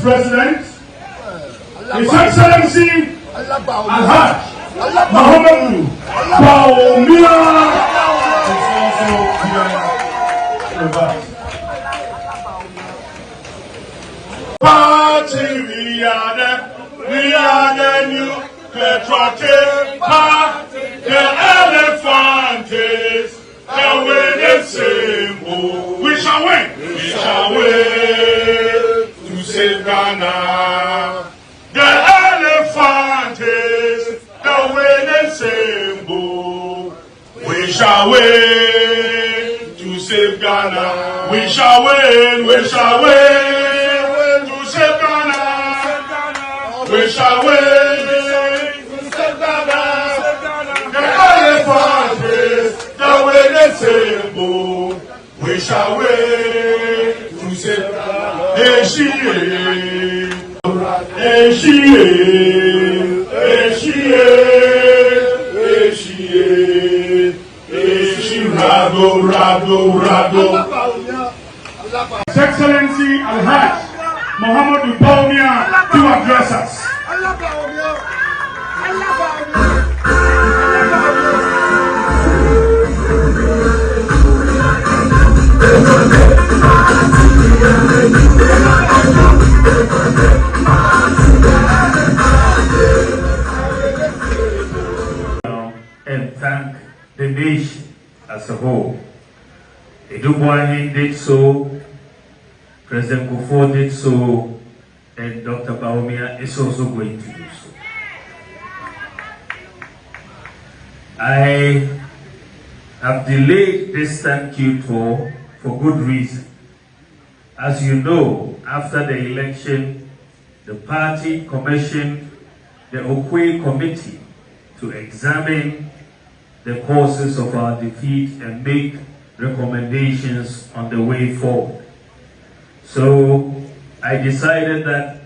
Vice President, His Excellency Mahamudu Bawumia is also here with us. Party, we are the new Patriotic Party. The elephant is the winning symbol. We shall win. We shall win to save Ghana. The elephant is the winning symbol. We shall win to save Ghana. We shall win. We shall win to save Ghana. We shall win to save Ghana. The elephant is the winning symbol. We shall win to save Ghana. His Excellency Alhaj Mahamudu Bawumia to address us. And thank the nation as a whole. Edubuahin did so, President Kufuor did so, and Dr. Bawumia is also going to do so. I have delayed this thank you tour for good reason. As you know, after the election, the party commissioned the Okwe Committee to examine the causes of our defeat and make recommendations on the way forward. So I decided that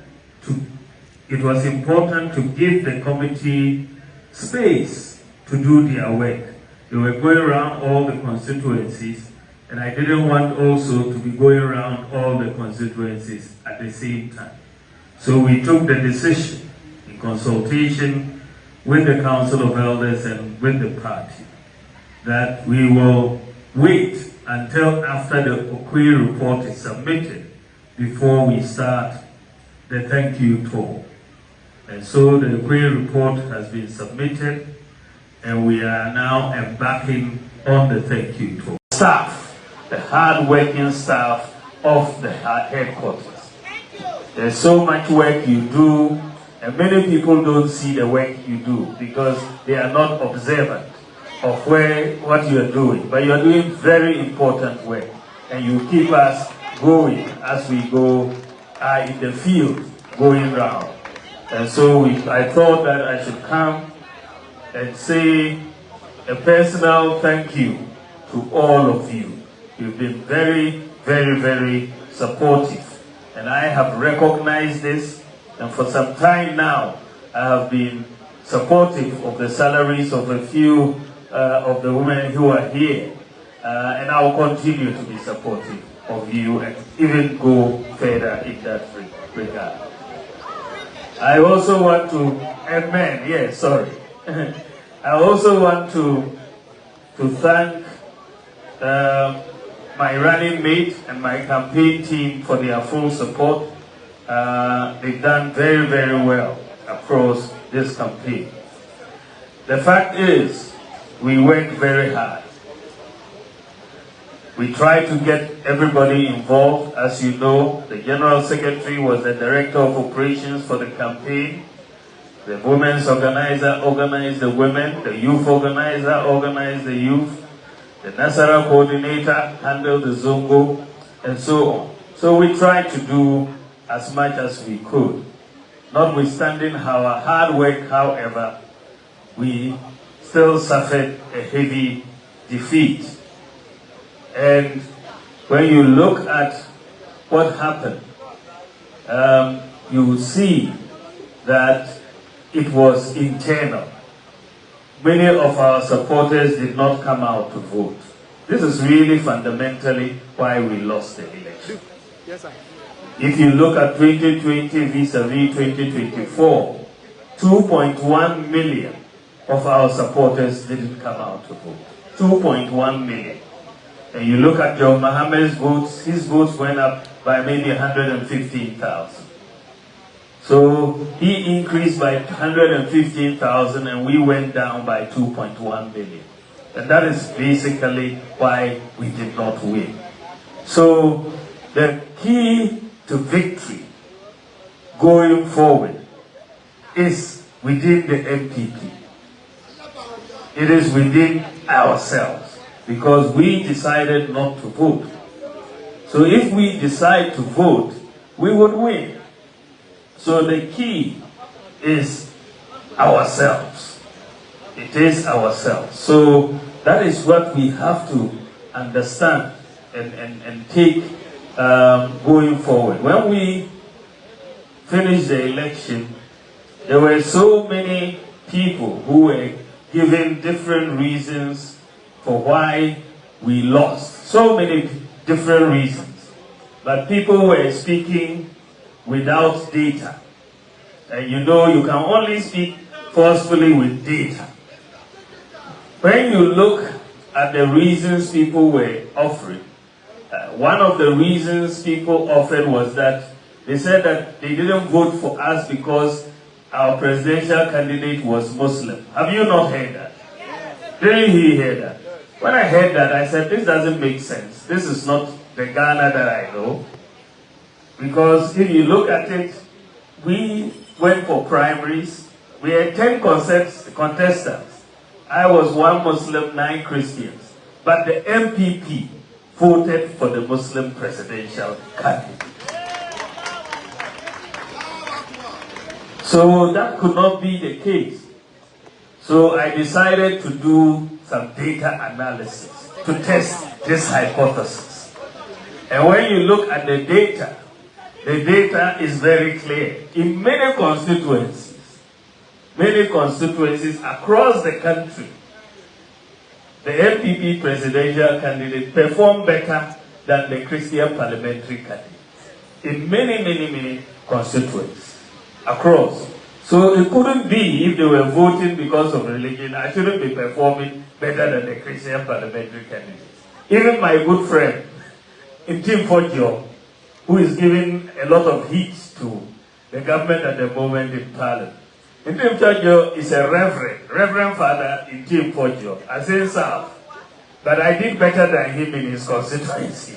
it was important to give the committee space to do their work. They were going around all the constituencies, and I didn't want also to be going around all the constituencies at the same time. So we took the decision in consultation with the Council of Elders and with the party that we will wait until after the Okwe report is submitted before we start the thank you tour. And so the Okwe report has been submitted, and we are now embarking on the thank you tour. Staff, the hard-working staff of the headquarters. There's so much work you do, and many people don't see the work you do because they are not observant of what you are doing. But you are doing very important work, and you keep us going as we go in the field going round. And so I thought that I should come and say a personal thank you to all of you. You've been very, very, very supportive, and I have recognized this. And for some time now, I have been supportive of the salaries of a few of the women who are here. And I will continue to be supportive of you and even go further in that regard. I also want to, and men, yes, sorry. I also want to thank my running mate and my campaign team for their full support. They've done very, very well across this campaign. The fact is, we worked very hard. We tried to get everybody involved. As you know, the General Secretary was the Director of Operations for the campaign. The Women's Organizer organized the women. The Youth Organizer organized the youth. The Nasara Coordinator handled the Zongo, and so on. So we tried to do as much as we could. Notwithstanding our hard work, however, we still suffered a heavy defeat. And when you look at what happened, you will see that it was internal. Many of our supporters did not come out to vote. This is really fundamentally why we lost the election. Yes, sir. If you look at 2020 vis-a-vis 2024, 2.1 million of our supporters didn't come out to vote. 2.1 million. And you look at John Mahama's votes, his votes went up by maybe 115,000. So he increased by 115,000 and we went down by 2.1 million. And that is basically why we did not win. So the key to victory going forward is within the NPP. It is within ourselves because we decided not to vote. So if we decide to vote, we would win. So the key is ourselves. It is ourselves. So that is what we have to understand and take going forward. When we finished the election, there were so many people who were given different reasons for why we lost. So many different reasons. But people were speaking without data. And you know you can only speak forcefully with data. When you look at the reasons people were offering, one of the reasons people offered was that they said that they didn't vote for us because our presidential candidate was Muslim. Have you not heard that? Didn't you hear that? When I heard that, I said, this doesn't make sense. This is not the Ghana that I know. Because if you look at it, we went for primaries. We had 10 contestants. I was 1 Muslim, 9 Christians. But the NPP voted for the Muslim presidential candidate. So that could not be the case. So I decided to do some data analysis to test this hypothesis. And when you look at the data is very clear. In many constituencies across the country, the NPP presidential candidate performed better than the Christian parliamentary candidate. In many constituencies across. So it couldn't be, if they were voting because of religion, I shouldn't be performing better than the Christian parliamentary candidate. Even my good friend, Tim Fodio, who is giving a lot of heat to the government at the moment in Parliament. Tim Fodio is a reverend father in Tim Fodio, as in South. But I did better than him in his constituency.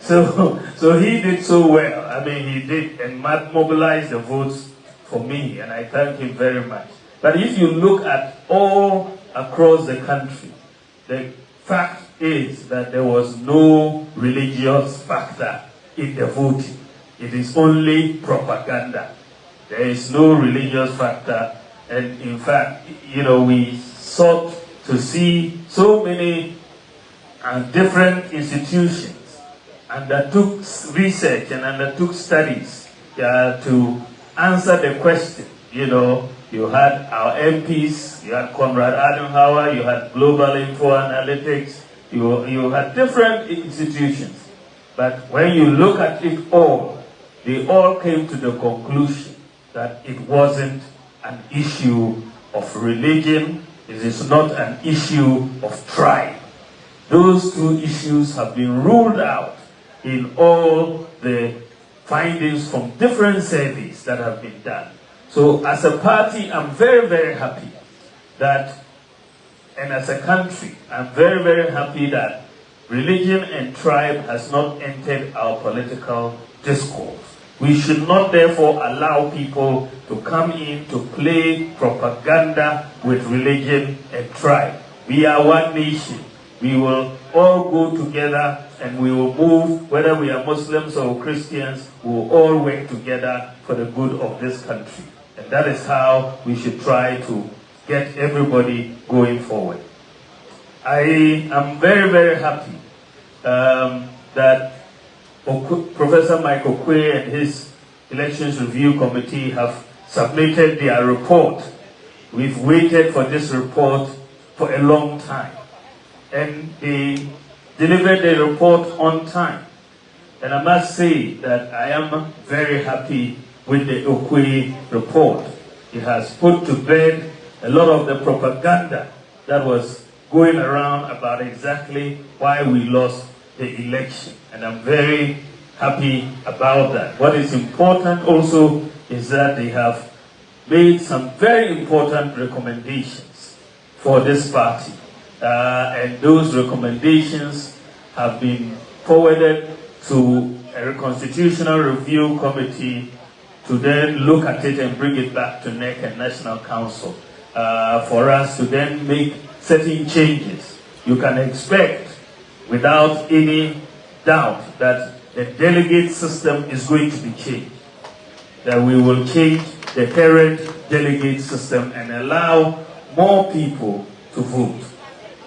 So he did so well. I mean, he did and mobilized the votes for me, and I thank him very much. But if you look at all across the country, the fact is that there was no religious factor in the voting. It is only propaganda. There is no religious factor. And in fact, you know, we sought to see so many different institutions undertook research and undertook studies to answer the question. You know, you had our MPs, you had Conrad Adenauer, you had Global Info Analytics, you had different institutions. But when you look at it all, they all came to the conclusion that it wasn't an issue of religion, it is not an issue of tribe. Those two issues have been ruled out in all the findings from different surveys that have been done. So as a party, I'm very happy that, and as a country, I'm very happy that religion and tribe has not entered our political discourse. We should not therefore allow people to come in to play propaganda with religion and tribe. We are one nation. We will all go together and we will move, whether we are Muslims or Christians, we will all work together for the good of this country. And that is how we should try to get everybody going forward. I am very happy that Professor Michael Quay and his Elections Review Committee have submitted their report. We've waited for this report for a long time. And they delivered the report on time. And I must say that I am very happy with the Okwe report. It has put to bed a lot of the propaganda that was going around about exactly why we lost the election. And I'm very happy about that. What is important also is that they have made some very important recommendations for this party. And those recommendations have been forwarded to a constitutional review committee to then look at it and bring it back to NEC and National Council for us to then make certain changes. You can expect, without any doubt, that the delegate system is going to be changed. That we will change the current delegate system and allow more people to vote.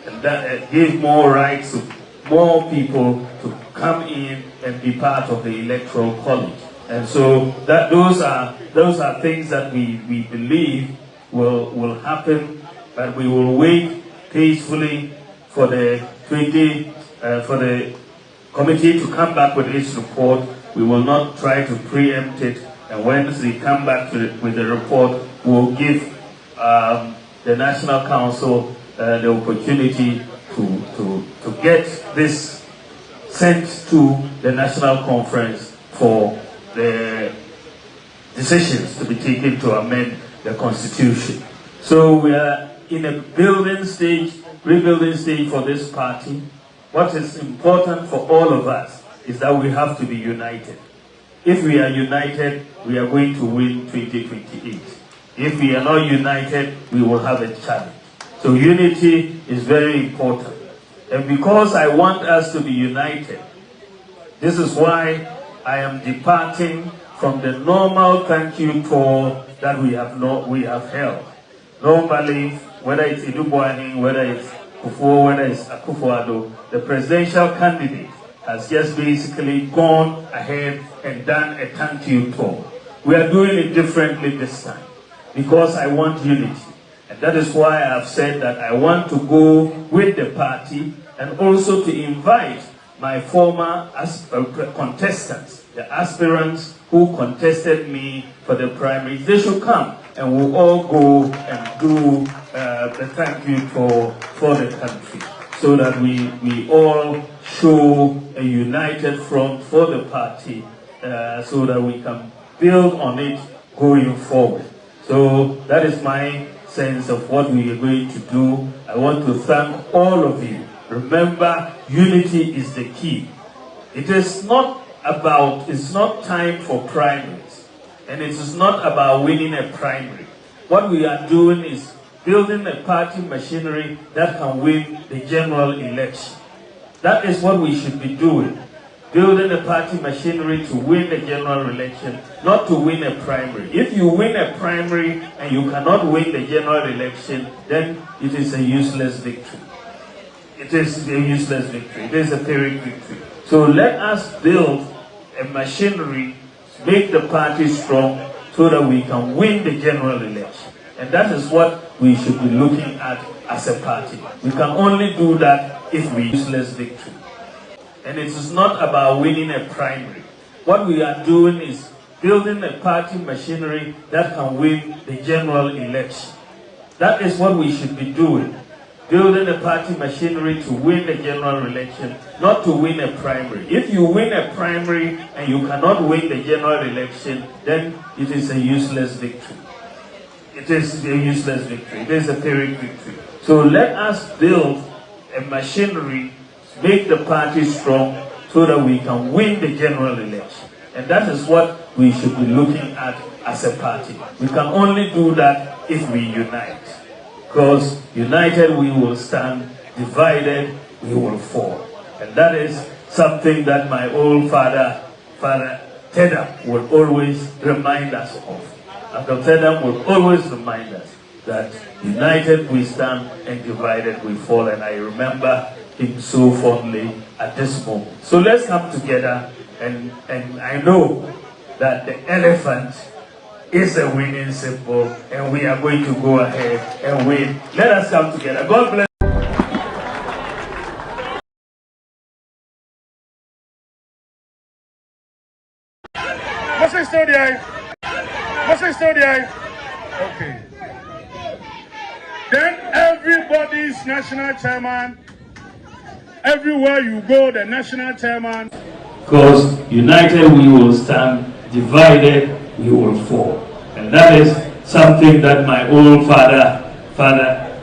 And that give more rights to more people to come in and be part of the electoral college. And so that those are things that we believe will happen, but we will wait peacefully for the committee to come back with its report. We will not try to preempt it, and once they come back with the report, we'll give the National Council the opportunity to get this sent to the National Conference for the decisions to be taken to amend the Constitution. So we are in a rebuilding stage for this party. What is important for all of us is that we have to be united. If we are united, we are going to win 2028. If we are not united, we will have a challenge. So unity is very important. And because I want us to be united, this is why I am departing from the normal thank you tour that we have held. Normally, whether it's Idubuani, whether it's Kufuor, whether it's Akufo-Addo, the presidential candidate has just basically gone ahead and done a thank you tour. We are doing it differently this time because I want unity. And that is why I have said that I want to go with the party and also to invite my former contestants, the aspirants who contested me for the primaries. They should come and we'll all go and do the thank you for the country so that we all show a united front for the party so that we can build on it going forward. So that is my sense of what we are going to do. I want to thank all of you. Remember, unity is the key. It's not time for primaries, and it is not about winning a primary. What we are doing is building a party machinery that can win the general election. That is what we should be doing. Building a party machinery to win the general election, not to win a primary. If you win a primary and you cannot win the general election, then it is a useless victory. It is a useless victory. It is a Pyrrhic victory. So let us build a machinery, make the party strong so that we can win the general election. And that is what we should be looking at as a party. We can only do that if we useless victory. And it is not about winning a primary. What we are doing is building a party machinery that can win the general election. That is what we should be doing. Building a party machinery to win the general election, not to win a primary. If you win a primary and you cannot win the general election, then it is a useless victory. It is a useless victory. It is a Pyrrhic victory. So let us build a machinery, make the party strong so that we can win the general election. And that is what we should be looking at as a party. We can only do that if we unite. Because united we will stand, divided we will fall. And that is something that my old father Tedam, would always remind us of. Dr. Tedam would always remind us that united we stand and divided we fall. And I remember him so fondly at this moment. So let's come together, and I know that the elephant is a winning symbol, and we are going to go ahead and win. Let us come together. God bless. Moses still there? Moses still there? Okay. Then everybody's national chairman, everywhere you go, the national chairman. Because united we will stand, divided we will fall. And that is something that my old father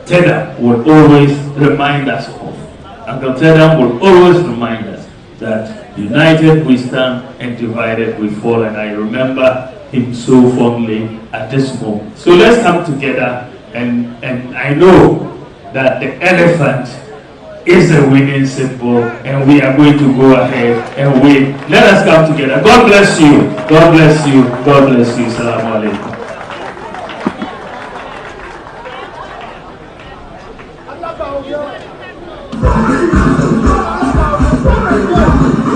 Tedam, would always remind us of. Uncle Tedam would always remind us that united we stand and divided we fall. And I remember him so fondly at this moment. So let's come together, and I know that the elephant is a winning symbol, and we are going to go ahead and win. Let us come together. God bless you. God bless you. God bless you. Assalamu alaikum.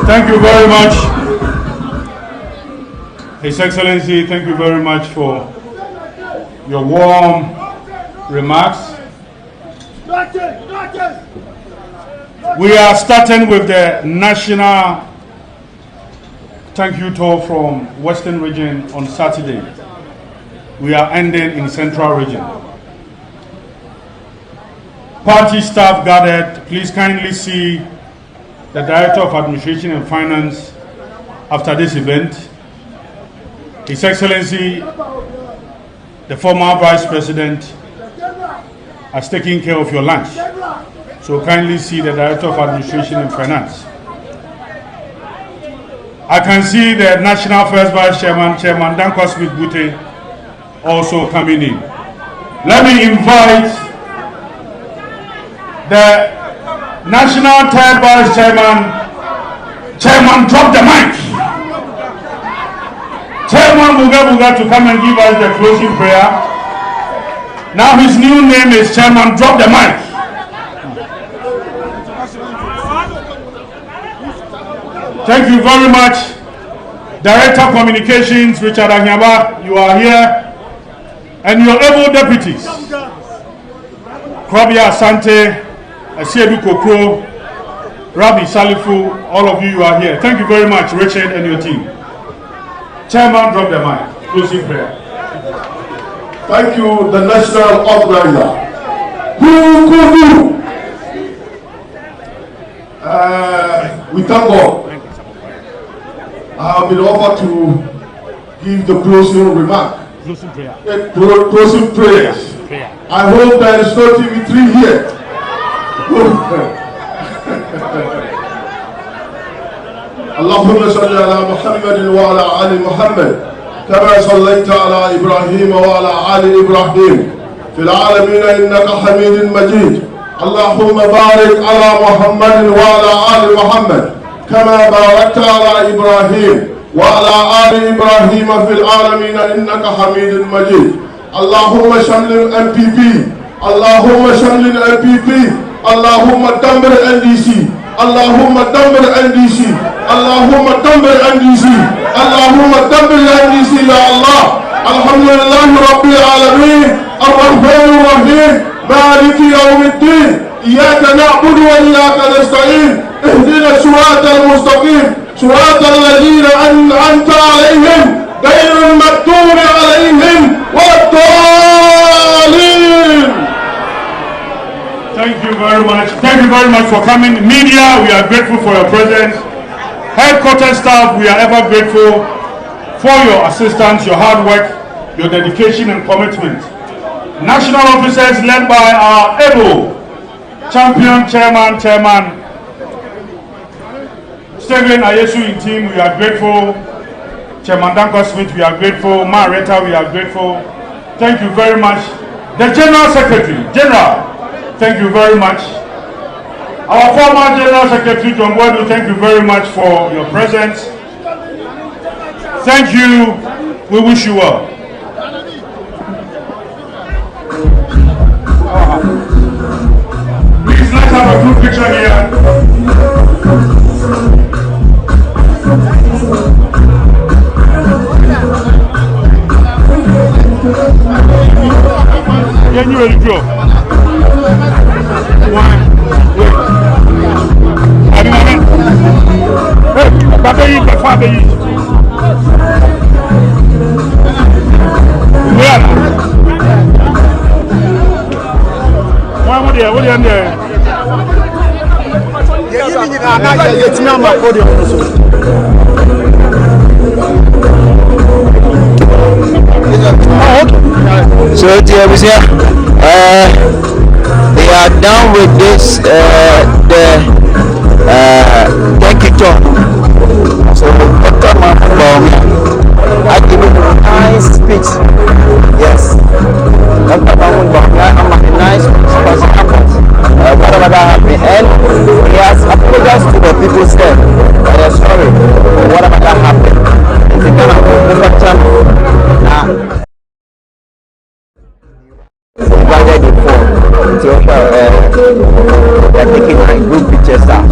Thank you very much, His Excellency. Thank you very much for your warm remarks. We are starting with the national thank you tour from Western Region on Saturday. We are ending in Central Region. Party staff gathered, please kindly see the Director of Administration and Finance after this event. His Excellency, the former Vice President, has taken care of your lunch. So kindly see the Director of Administration and Finance. I can see the National First Vice Chairman, Chairman Danko Smith Bute, also coming in. Let me invite the National Third Vice Chairman, Chairman drop the mic. Chairman Buga to come and give us the closing prayer. Now his new name is Chairman drop the mic. Thank you very much. Director of Communications, Richard Anyaba, you are here. And your able deputies, Krabia Asante, Asiedu Kokro, Rabbi Salifu, all of you are here. Thank you very much, Richard and your team. Chairman, drop the mic. Closing prayer. Thank you, the national organizer. We thank God. I have been offered to give the closing remark. Closing prayer. Closing prayers. I hope there is no TV3 here. اللهم صل على محمد وعلى آل محمد كما صليت على إبراهيم وعلى آل إبراهيم في العالمين إنك حميد مجيد. اللهم بارك على محمد وعلى آل محمد كما باركت على إبراهيم وعلى آل إبراهيم في العالمين إنك حميد مجيد. اللهم شمل NPP. اللهم شمل NPP. اللهم دمر NDC. اللهم دمر NDC. اللهم دمر NDC. اللهم دمر NDC يا الله. الحمد لله رب العالمين الرحمن الرحيم مالك يوم الدين إياك نعبد وإياك نستعين اهدنا الصراط المستقيم صراط الذين أنعمت عليهم غير المغضوب عليهم ولا الضالين. Thank you very much. Thank you very much for coming. Media, we are grateful for your presence. Headquarters staff, we are ever grateful for your assistance, your hard work, your dedication and commitment. National officers led by our able champion chairman, Stephen Ayesu in team, we are grateful. Chairman Danko Smith, we are grateful. Mareta, we are grateful. Thank you very much. The General Secretary, thank you very much. Our former General Secretary, John Boadu, thank you very much for your presence. Thank you. We wish you well. Please, let's have a group picture here. Can you really draw? One, wait. Hey, Baba, you So dear, they are done with this thank you talk. So Dr. Mahamudu Bawumia, I give him a nice speech. Yes, Dr. Mahamudu Bawumia, I'm a nice speech. Whatever that happened, and he has apologized to the people there. They're sorry for whatever that happened. It's kind of provided before they're taking my good pictures out.